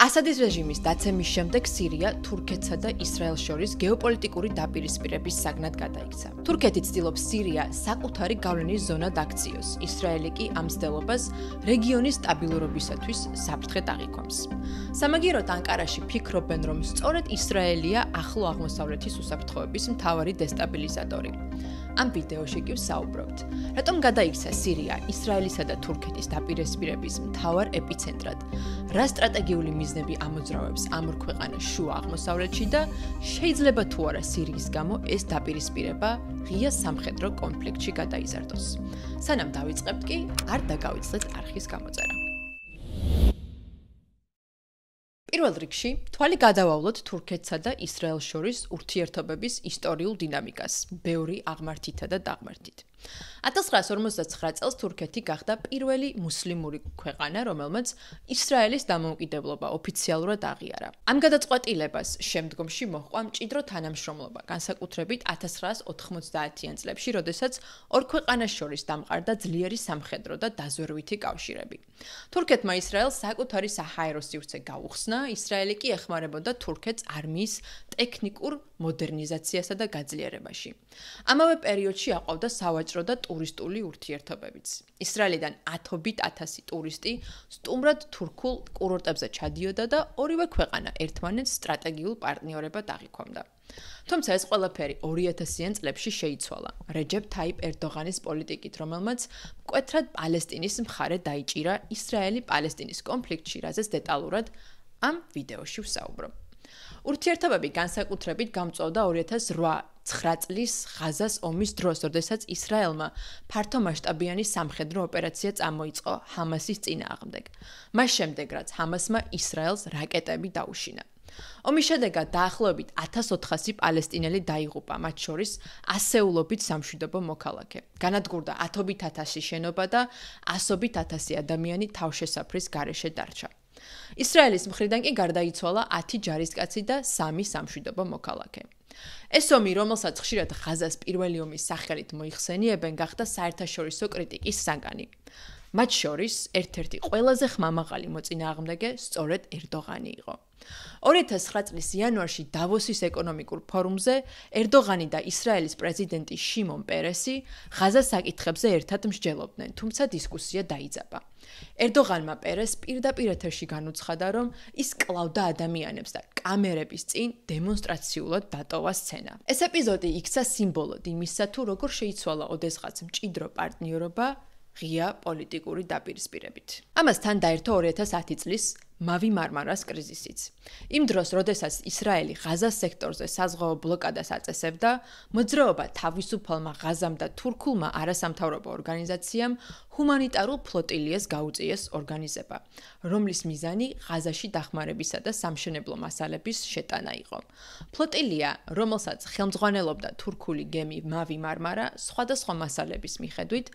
ასადის რეჟიმის დაცემის შემდეგ სირია თურქეთსა და ისრაელს შორის გეოპოლიტიკური დაპირისპირების საგნად გადაიქცა. თურქეთი ცდილობს სირია საკუთარი გავლენის ზონად აქციოს, ისრაელი კი ამ მცდელობას რეგიონის სტაბილურობისათვის საფრთხედ აღიქვამს. სამაგიეროდ ანკარაში ფიქრობენ, რომ სწორედ ისრაელია ახლო აღმოსავლეთის უსაფრთხოების მთავარი დესტაბილიზატორი. ამ ვიდეოში კი ვსაუბრობთ, რატომ გადაიქცა სირია ისრაელისა და თურქეთის დაპირისპირების მთავარ ეპიცენტრად, რა სტრატეგიული მიზნები ამოძრავებს ამ ორ ქვეყანას შუა აღმოსავლეთში და შეიძლება თუ არა სირიის გამო ეს დაპირისპირება ღია სამხედრო კონფლიქტში გადაიზარდოს. სანამ დავიწყებთ კი, არ დაგავიწყდეთ არხის გამოწერა. პირველ რიგში, თვალი გადავავლოთ თურქეთსა და ისრაელს შორის ურთიერთობების ისტორიულ დინამიკას, ბევრი აღმართითა და დაღმართით. 1959 წელს თურქეთი გახდა პირველი მუსლიმური ქვეყანა, რომელმაც ისრაელის დამოუკიდებლობა ოფიციალურად აღიარა. ამ გადაწყვეტილებას შემდგომში მოჰყვა მჭიდრო თანამშრომლობა, განსაკუთრებით 1990-იან წლებში, როდესაც ორ ქვეყანას შორის დამყარდა ძლიერი სამხედრო და დაზვერვითი კავშირები. თურქეთმა ისრაელს საკუთარი საჰაერო სივრცე გაუხსნა, ისრაელი კი ეხმარებოდა თურქეთს არმიის ტექნიკურ მოდერნიზაციასა და გაძლიერებაში. ამავე პერიოდში აყვავდა სავაჭრო და ტურისტული ურთიერთობებიც. ისრაელიდან 10,000 ტურისტი სტუმრად თურქულ კურორტებზე ჩადიოდა და ორივე ქვეყანა ერთმანეთს სტრატეგიულ პარტნიორებად აღიქვამდა. თუმცა ეს ყველაფერი 2000-იან წლებში შეიცვალა რეჯეპ თაიპ ერდოღანის პოლიტიკით, რომელმაც მკვეთრად პალესტინის მხარე დაიჭირა ისრაელი-პალესტინის კონფლიქტში, რაზეც დეტალურად ამ ვიდეოში ვსაუბრობ. ურთიერთობები განსაკუთრებით გამწვავდა 2008-9 წლის ღაზას ომის დროს, როდესაც ისრაელმა ფართომასშტაბიანი სამხედრო ოპერაცია წამოიწყო ჰამასის წინააღმდეგ. მას შემდეგ, რაც ჰამასმა ისრაელს რაკეტები დაუშინა. ომის შედეგად დაახლოებით 1400 პალესტინელი დაიღუპა, მათ შორის ასეულობით სამშვიდობო მოქალაქე. განადგურდა 10,000 შენობა და 100,000 ადამიანი თავშესაფრის გარეშე დარჩა. ისრაელის მხრიდან კი გარდაიცვალა 10 ჯარისკაცი და 3 სამშვიდობო მოქალაქე. ეს ომი, რომელსაც ხშირად ღაზას პირველი ომის სახელით მოიხსენიებენ, გახდა საერთაშორისო კრიტიკის საგანი. მათ შორის ერთ-ერთი ყველაზე ხმამაღალი მოწინააღმდეგე სწორედ ერდოღანი იყო. 2009 წლის იანვარში დავოსის ეკონომიკურ ფორუმზე ერდოღანი და ისრაელის პრეზიდენტი შიმონ პერესი ღაზას საკითხებზე ერთად მსჯელობდნენ, თუმცა დისკუსია დაიძაბა. ერდოღანმა პერესს პირდაპირ ეთერში განუცხადა, რომ ის კლავდა ადამიანებს და კამერების წინ დემონსტრაციულად დატოვა სცენა. ეს ეპიზოდი იქცა სიმბოლოდ იმისა, თუ როგორ შეიცვალა ოდესღაც მჭიდრო პარტნიორობა ღია პოლიტიკური დაპირისპირებით. ამასთან დაერთო 2010 წლის მავი მარმარას კრიზისიც. იმ დროს, როდესაც ისრაელი ღაზას სექტორზე საზღვაო ბლოკადას აწესებდა, მოძრაობა თავისუფალმა ღაზამ და თურქულმა არასამთავრობო ორგანიზაციამ ჰუმანიტარულ ფლოტილიას გაუწიეს ორგანიზება, რომლის მიზანი ღაზაში დახმარებისა და სამშენებლო მასალების შეტანა იყო. ფლოტილია, რომელსაც ხელმძღვანელობდა თურქული გემი მავი მარმარა, სხვადასხვა მასალების მიხედვით,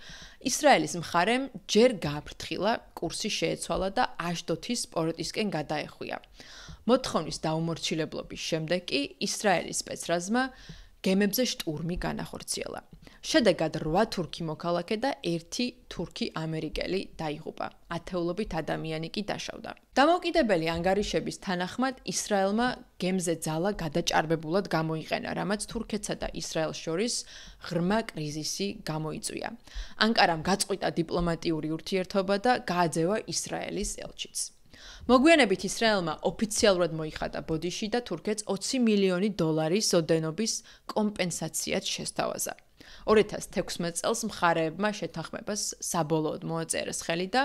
ისრაელის მხარემ ჯერ გააფრთხილა, კურსი შეეცვალა და აშდოთის პორტისკენ გადაეხვია. მოთხოვნის დაუმორჩილებლობის შემდეგ კი ისრაელის სპეცრაზმა გემებზე შტურმი განახორციელა. შედეგად 8 თურქი მოქალაქე და 1 თურქი ამერიკელი დაიღუპა. ათეულობით ადამიანი კი დაშავდა. დამოუკიდებელი ანგარიშების თანახმად, ისრაელმა გემზე ძალა გადაჭარბებულად გამოიყენა, რამაც თურქეთსა და ისრაელს შორის ღრმა კრიზისი გამოიწვია. ანკარამ გაწყვიტა დიპლომატიური ურთიერთობა და გააძევა ისრაელის ელჩიც. მოგვიანებით ისრაელმა ოფიციალურად მოიხადა ბოდიში და თურქეთს 20 მილიონი დოლარის ოდენობის კომპენსაციაც შესთავაზა. 2016 წელს მხარეებმა შეთანხმებას საბოლოოდ მოაწერეს ხელი და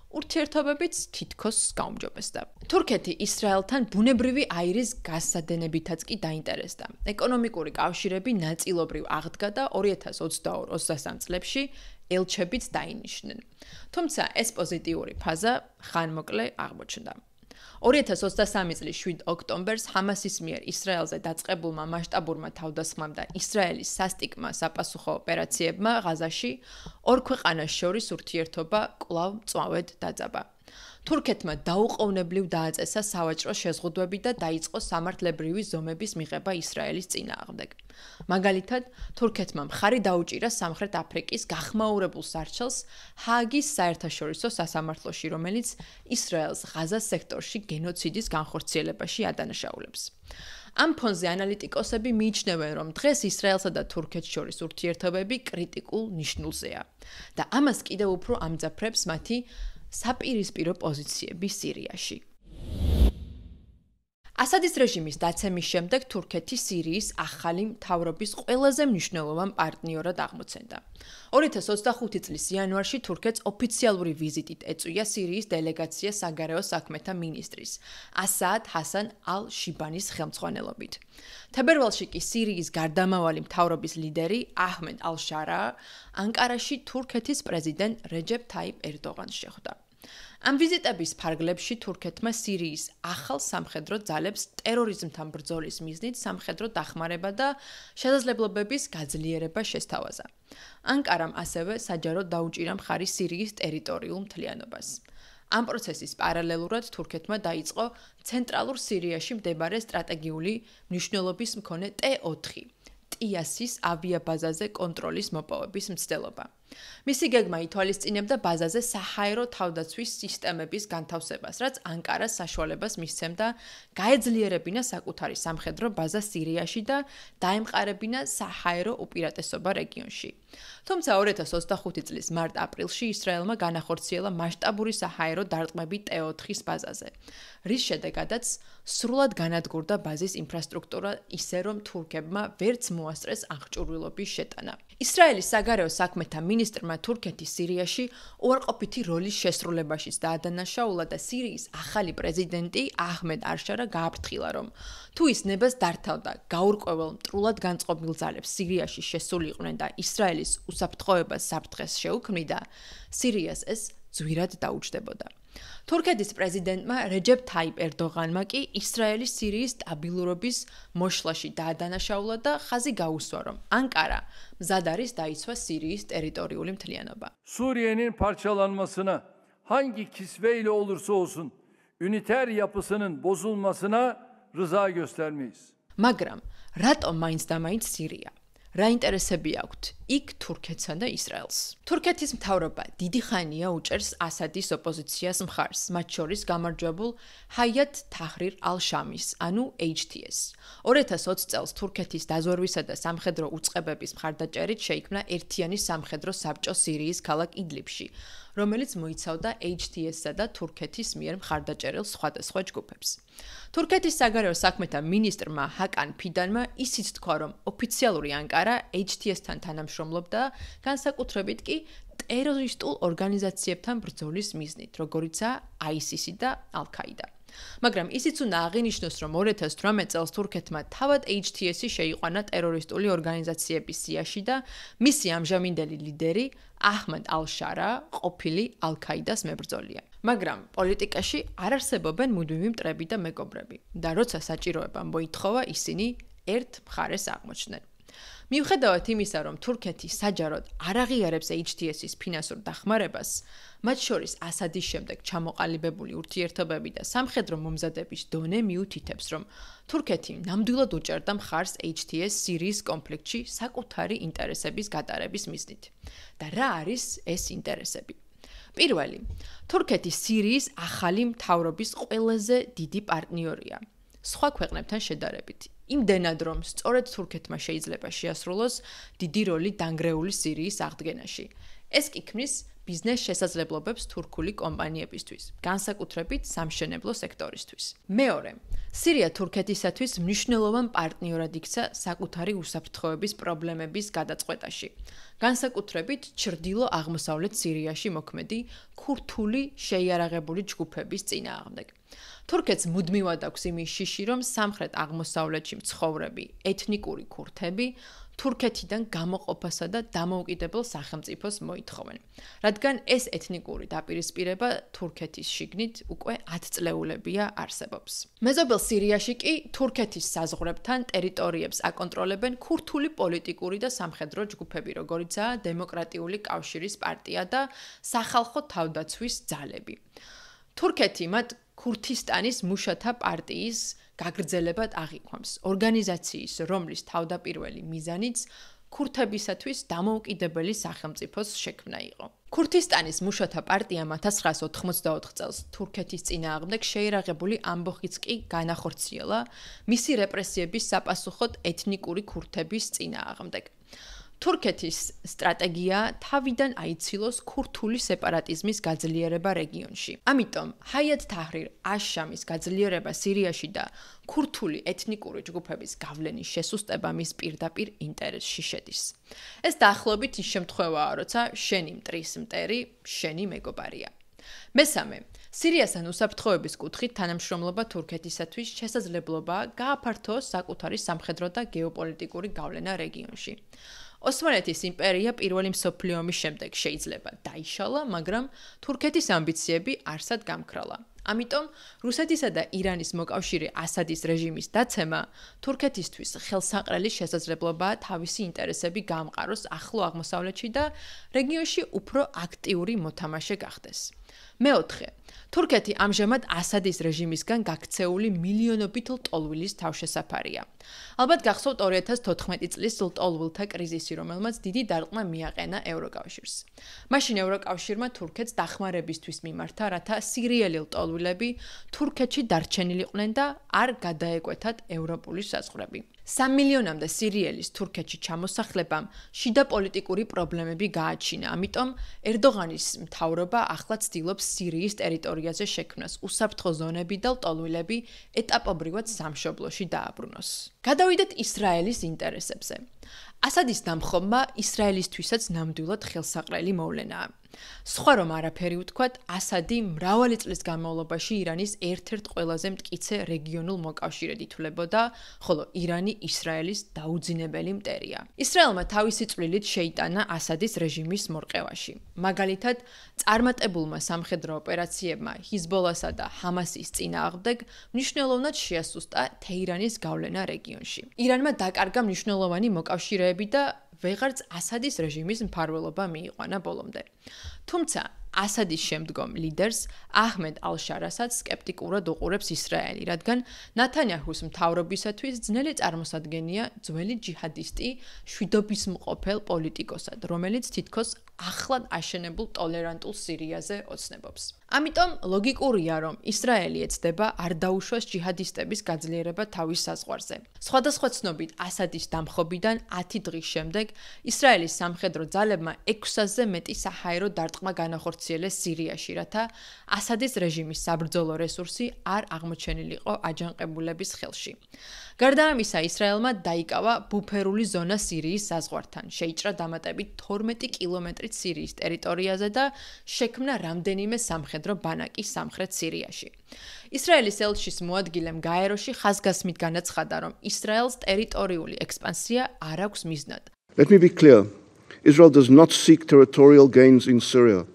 ურთიერთობებიც თითქოს გაუმჯობესდა. თურქეთი ისრაელთან ბუნებრივი აირის გასადენებითაც კი დაინტერესდა. ეკონომიკური კავშირები ნაწილობრივ აღდგა და 2022-23 წლებში ელჩებიც დაინიშნენ. თუმცა ეს პოზიტიური ფაზა ხანმოკლე აღმოჩნდა. 2023 წლის 7 ოქტომბერს ჰამასის მიერ ისრაელზე დაწყებულმა მასშტაბურმა თავდასხმამ და ისრაელის სასტიკმა საპასუხო ოპერაციებმა ღაზაში ორ ქვეყანას შორის ურთიერთობა კვლავ მწვავედ დაძაბა. თურქეთმა დაუყოვნებლივ დააწესა სავაჭრო შეზღუდვები და დაიწყო სამართლებრივი ზომების მიღება ისრაელის წინააღმდეგ. მაგალითად, თურქეთმა მხარი დაუჭირა სამხრეთ აფრიკის გახმაურებულ სარჩელს ჰააგის საერთაშორისო სასამართლოში, რომელიც ისრაელს ღაზას სექტორში გენოციდის განხორციელებაში ადანაშაულებს. ამ ფონზე ანალიტიკოსები მიიჩნევენ, რომ დღეს ისრაელსა და თურქეთს შორის ურთიერთობები კრიტიკულ ნიშნულზეა და ამას კიდევ უფრო ამძაფრებს მათი საპირისპირო პოზიციები სირიაში. ასადის რეჟიმის დაცემის შემდეგ თურქეთი სირიის ახალი მთავრობის ყველაზე მნიშვნელოვან პარტნიორად აღმოცენდა. 2025 წლის იანვარში თურქეთს ოფიციალური ვიზიტით ეწვია სირიის დელეგაცია საგარეო საქმეთა მინისტრის ასაად ჰასან ალ-შიბანის ხელმძღვანელობით. თებერვალში კი სირიის გარდამავალი მთავრობის ლიდერი აჰმედ ალ-შარა ანკარაში თურქეთის პრეზიდენტ რეჯეპ თაიპ ერდოღანს შეხვდა. ამ ვიზიტების ფარგლებში თურქეთმა სირიის ახალ სამხედრო ძალებს ტერორიზმთან ბრძოლის მიზნით სამხედრო დახმარება და შესაძლებლობების გაძლიერება შესთავაზა. ანკარამ ასევე საჯაროდ დაუჭირა მხარი სირიის ტერიტორიულ მთლიანობას. ამ პროცესის პარალელურად თურქეთმა დაიწყო ცენტრალურ სირიაში მდებარე სტრატეგიული მნიშვნელობის მქონე T4 ტიასის ავიაბაზაზე კონტროლის მოპოვების მცდელობა. მისი გეგმა ითვალისწინებდა ბაზაზე საჰაერო თავდაცვის სისტემების განთავსებას, რაც ანკარას საშუალებას მისცემდა გაეძლიერებინა საკუთარი სამხედრო ბაზა სირიაში და დაემყარებინა საჰაერო უპირატესობა რეგიონში. თუმცა 2025 წლის მარტ-აპრილში ისრაელმა განახორციელა მასშტაბური საჰაერო დარტყმები T4-ის ბაზაზე, რის შედეგადაც სრულად განადგურდა ბაზის ინფრასტრუქტურა ისე, რომ თურქებმა ვერც მოასწრეს აღჭურვილობის შეტანა. ისრაელის საგარეო საქმეთა მინისტრმა თურქეთის სირიაში უარყოფითი როლის შესრულებაშიც დაადანაშაულა და სირიის ახალი პრეზიდენტი აჰმედ არშარა გააფრთხილა, რომ თუ ის ნებას დართავდა გაურკვეველ მტრულად განწყობილ ძალებს სირიაში შესულიყვნენ და ისრაელის უსაფრთხოებას საფრთხეს შეუქმნიდა, სირიას ეს ძვირად დაუჯდებოდა. თურქეთის პრეზიდენტმა რეჯეპ თაიპ ერდოღანმა კი ისრაელის სირიის სტაბილურობის მოშლაში დაადანაშაულა და ხაზი გაუსვა, რომ ანკარა მზად არის დაიცვა სირიის ტერიტორიული მთლიანობა. Suriye'nin parçalanmasına hangi kisveyle olursa olsun üniter yapısının bozulmasına rıza göstermeyiz. მაგრამ რატომ მაინც და მაინც სირია? რა ინტერესები აქვთ იქ თურქეთსა და ისრაელს? თურქეთის მთავრობა დიდი ხანია უჭერს ასადის ოპოზიციას მხარს, მათ შორის გამარჯვებულ ჰაიათ თაჰრირ ალ-შამის, ანუ HTS. 2020 წელს თურქეთის დაზვერვისა და სამხედრო უწყებების მხარდაჭერით შეიქმნა ერთიანი სამხედრო საბჭო სირიის ქალაქ იდლიბში, რომელიც მოიცავდა HTS-სა და თურქეთის მიერ მხარდაჭერილ სხვადასხვა ჯგუფებს. თურქეთის საგარეო საქმეთა მინისტრმა ჰაკან ფიდანმა ისიც თქვა, რომ ოფიციალური ანკარა HTS-თან თანამშრომლობდა, განსაკუთრებით კი ტერორისტულ ორგანიზაციებთან ბრძოლის მიზნით, როგორიცაა ISIS და ალ-ქაიდა. მაგრამ ისიც უნდა აღინიშნოს, რომ 2018 წელს თურქეთმა თავად HTS-ი შეიყვანა ტერორისტული ორგანიზაციების სიაში და მისი ამჟამინდელი ლიდერი აჰმედ ალ-შარა ყოფილი ალ-ქაიდას მებრძოლია. მაგრამ პოლიტიკაში არ არსებობენ მუდმივი მტრები და მეგობრები და როცა საჭიროება მოითხოვა, ისინი ერთ მხარეს აღმოჩნდნენ. მიუხედავად იმისა, რომ თურქეთი საჯაროდ არ აღიარებს HTS-ის ფინანსურ დახმარებას, მათ შორის ასადის შემდეგ ჩამოყალიბებული ურთიერთობები და სამხედრო მომზადების დონე მიუთითებს, რომ თურქეთი ნამდვილად უჭერდა მხარს HTS სირიის კონფლიქტში საკუთარი ინტერესების გატარების მიზნით. და რა არის ეს ინტერესები? პირველი, თურქეთი სირიის ახალი მთავრობის ყველაზე დიდი პარტნიორია, სხვა ქვეყნებთან შედარებით. იმდენად, რომ სწორედ თურქეთმა შეიძლება შეასრულოს დიდი როლი დანგრეული სირიის აღდგენაში. ეს კი ქმნის ბიზნეს შესაძლებლობებს თურქული კომპანიებისთვის, განსაკუთრებით სამშენებლო სექტორისთვის. მეორე, სირია თურქეთისათვის მნიშვნელოვან პარტნიორად იქცა საკუთარი უსაფრთხოების პრობლემების გადაწყვეტაში, განსაკუთრებით ჩრდილო-აღმოსავლეთ სირიაში მოქმედი ქურთული შეიარაღებული ჯგუფების წინააღმდეგ. თურქეთს მუდმივად აქვს იმის შიში, რომ სამხრეთ-აღმოსავლეთში მცხოვრები ეთნიკური ქურთები თურქეთიდან გამოყოფასა და დამოუკიდებელ სახელმწიფოს მოითხოვენ, რადგან ეს ეთნიკური დაპირისპირება თურქეთის შიგნით უკვე 10 წლეულებია არსებობს. მეზობელ სირიაში კი თურქეთის საზღვრებთან ტერიტორიებს აკონტროლებენ ქურთული პოლიტიკური და სამხედრო ჯგუფები, როგორიცაა დემოკრატიული კავშირის პარტია და სახალხო თავდაცვის ძალები. თურქეთი მათ ქურთისტანის მუშათა პარტიის გაგრძელებად აღიქვამს, ორგანიზაციის, რომლის თავდაპირველი მიზანიც ქურთებისათვის დამოუკიდებელი სახელმწიფოს შექმნა იყო. ქურთისტანის მუშათა პარტიამ 1984 წელს თურქეთის წინააღმდეგ შეირაღებული ამბოხიც კი განახორციელა მისი რეპრესიების საპასუხოდ ეთნიკური ქურთების წინააღმდეგ. თურქეთის სტრატეგია თავიდან აიცილოს ქურთული სეპარატიზმის გაძლიერება რეგიონში. ამიტომ ჰაიათ თაჰრირ აშ-შამის გაძლიერება სირიაში და ქურთული ეთნიკური ჯგუფების გავლენის შესუსტება მის პირდაპირ ინტერესში შედის. ეს დაახლოებით ის შემთხვევაა, როცა შენი მტრის მტერი, შენი მეგობარია. მესამე, სირიასთან უსაფრთხოების კუთხით თანამშრომლობა თურქეთისათვის შესაძლებლობაა გააფართოოს საკუთარი სამხედრო და გეოპოლიტიკური გავლენა რეგიონში. ოსმალეთის იმპერია პირველი მსოფლიო ომის შემდეგ შეიძლება დაიშალა, მაგრამ თურქეთის ამბიციები არსად გამქრალა. ამიტომ რუსეთისა და ირანის მოკავშირე ასადის რეჟიმის დაცემა თურქეთისთვის ხელსაყრელი შესაძლებლობაა თავისი ინტერესები გაამყაროს ახლო აღმოსავლეთში და რეგიონში უფრო აქტიური მოთამაშე გახდეს. მეოთხე, თურქეთი ამჟამად ასადის რეჟიმისგან გაქცეული მილიონობით ლტოლვილის თავშესაფარია. ალბათ გახსოვთ 2014 წლის ლტოლვილთა კრიზისი, რომელმაც დიდი დარტყმა მიაყენა ევროკავშირს. მაშინ ევროკავშირმა თურქეთს დახმარებისთვის მიმართა, რათა სირიელი ლტოლვილები თურქეთში დარჩენილიყვნენ და არ გადაეკვეთათ ევროპული საზღვრები. 3 მილიონამდე სირიელის თურქეთში ჩამოსახლებამ შიდა პოლიტიკური პრობლემები გააჩინა, ამიტომ ერდოღანის მთავრობა ახლა ცდილობს სირიის ტერიტორიაზე შექმნას უსაფრთხო ზონები და ლტოლვილები ეტაპობრივად სამშობლოში დააბრუნოს. გადავიდეთ ისრაელის ინტერესებზე. ასადის დამხობმა ისრაელისთვისაც ნამდვილად ხელსაყრელი მოვლენაა. სხვა რომ არაფერი ვთქვათ, ასადი მრავალი წლის განმავლობაში ირანის ერთ-ერთ ყველაზე მტკიცე რეგიონულ მოკავშირედ ითვლებოდა, ხოლო ირანი ისრაელის დაუძინებელი მტერია. ისრაელმა თავისი წვლილით შეიტანა ასადის რეჟიმის მორყევაში. მაგალითად, წარმატებულმა სამხედრო ოპერაციებმა ჰიზბოლასა და ჰამასის წინააღმდეგ მნიშვნელოვნად შეასუსტა თეირანის გავლენა რეგიონში. ირანმა დაკარგა მნიშვნელოვანი მოკავშირეები და ვეღარც ასადის რეჟიმის მფარველობა მიიყვანა ბოლომდე. თუმცა ასადის შემდგომ ლიდერს აჰმედ ალ-შარასაც სკეპტიკურად უყურებს ისრაელი, რადგან ნათანიაჰუს მთავრობისათვის ძნელი წარმოსადგენია ძველი ჯიჰადისტი შვიდობისმყოფელ პოლიტიკოსად, რომელიც თითქოს ახლად აშენებულ ტოლერანტულ სირიაზე ოცნებობს. ამიტომ ლოგიკურია, რომ ისრაელი ეცდება არ დაუშვას ჯიჰადისტების გაძლიერება თავის საზღვარზე. სხვადასხვა ცნობით ასადის დამხობიდან 10 დღის შემდეგ ისრაელის სამხედრო ძალებმა 600-ზე მეტი საჰაერო დარტყმა განახორციელეს სირიაში, რათა ასადის რეჟიმის საბრძოლო რესურსი არ აღმოჩენილიყო აჯანყებულების ხელში. გარდა ამისა, ისრაელმა დაიკავა ბუფერული ზონა სირიის საზღვართან, შეიჭრა დამატებით 12 კილომეტრით სირიის ტერიტორიაზე და შექმნა რამდენიმე სამხედრო ბანაკი სამხრეთ სირიაში. ისრაელის ელჩის მოადგილემ გაეროში ხაზგასმით განაცხადა, რომ ისრაელს ტერიტორიული ექსპანსია არ აქვს მიზნად. Let me be clear. Israel does not seek territorial gains in Syria.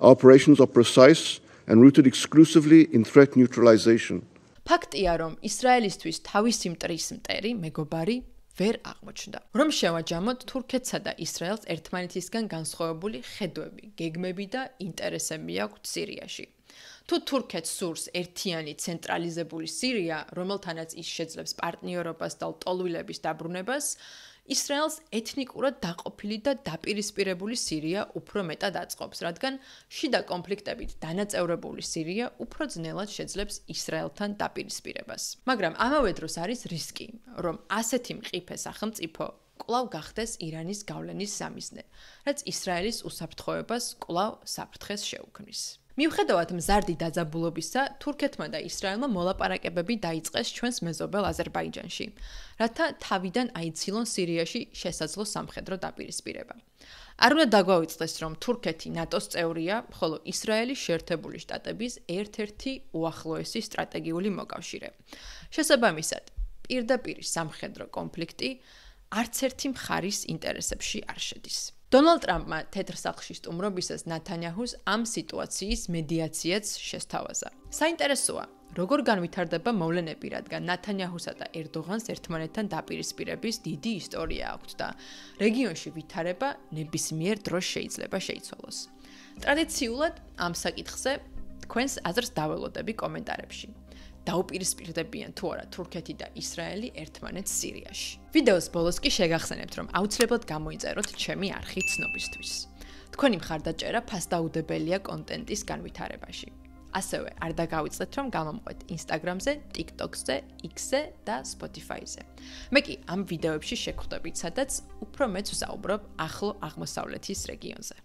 Our operations are precise and rooted exclusively in threat neutralization. ფაქტია, რომ ისრაელისთვის თავისი მტრის მტერი, მეგობარი ვერ აღმოჩნდა. რომ შევაჯამოთ თურქეთსა და ისრაელს ერთმანეთისგან განსხვავებული ხედვები, გეგმები და ინტერესები აქვთ სირიაში. თუ თურქეთს სურს ერთიანი ცენტრალიზებული სირია, რომელთანაც ის შეძლებს პარტნიორობას და ლტოლვილების დაბრუნებას, ისრაელს ეთნიკურად დაყოფილი და დაპირისპირებული სირია უფრო მეტად აწყობს, რადგან შიდა კონფლიქტებით დანაწევრებული სირია უფრო ძნელად შეძლებს ისრაელთან დაპირისპირებას. მაგრამ ამავე დროს არის რისკი, რომ ასეთი მყიფე სახელმწიფო კვლავ გახდეს ირანის გავლენის სამიზნე, რაც ისრაელის უსაფრთხოებას კვლავ საფრთხეს შეუქმნის. მიუხედავად მზარდი დაძაბულობისა, თურქეთმა და ისრაელმა მოლაპარაკებები დაიწყეს ჩვენს მეზობელ აზერბაიჯანში, რათა თავიდან აიცილონ სირიაში შესაძლო სამხედრო დაპირისპირება. არ უნდა დაგვაუწყდეს, რომ თურქეთი ნატოს წევრია, ხოლო ისრაელი შეერთებული შტატების ერთ-ერთი უახლოესი სტრატეგიული მოკავშირე. შესაბამისად, პირდაპირ სამხედრო კონფლიქტი არც ერთი მხარის ინტერესებში არ შედის. დონალდ ტრამპმა თეთრ სახლში სტუმრობისას ნათანიაჰუს ამ სიტუაციის მედიაციაც შესთავაზა. საინტერესოა, როგორ განვითარდება მოვლენები, რადგან ნათანიაჰუსა და ერდოღანს ერთმანეთთან დაპირისპირების დიდი ისტორია აქვთ და რეგიონში ვითარება ნებისმიერ დროს შეიძლება შეიცვალოს. ტრადიციულად ამ საკითხზე თქვენს აზრს დაველოდები კომენტარებში. დაუპირისპირდებიან თუ არა თურქეთი და ისრაელი ერთმანეთს სირიაში. ვიდეოს ბოლოს კი შეგახსენებთ, რომ აუცილებლად გამოიწეროთ ჩემი არხი ცნობისთვის. თქვენი მხარდაჭერა ფასდაუდებელია კონტენტის განვითარებაში. ასევე არ დაგავიწყდეთ, რომ გამომყვეთ Instagram-ზე, TikTok-ზე, X-ზე და Spotify-ზე. მე კი ამ ვიდეოებში შეგხვდებით, სადაც უფრო მეც ვსაუბრობ ახლო აღმოსავლეთის რეგიონზე.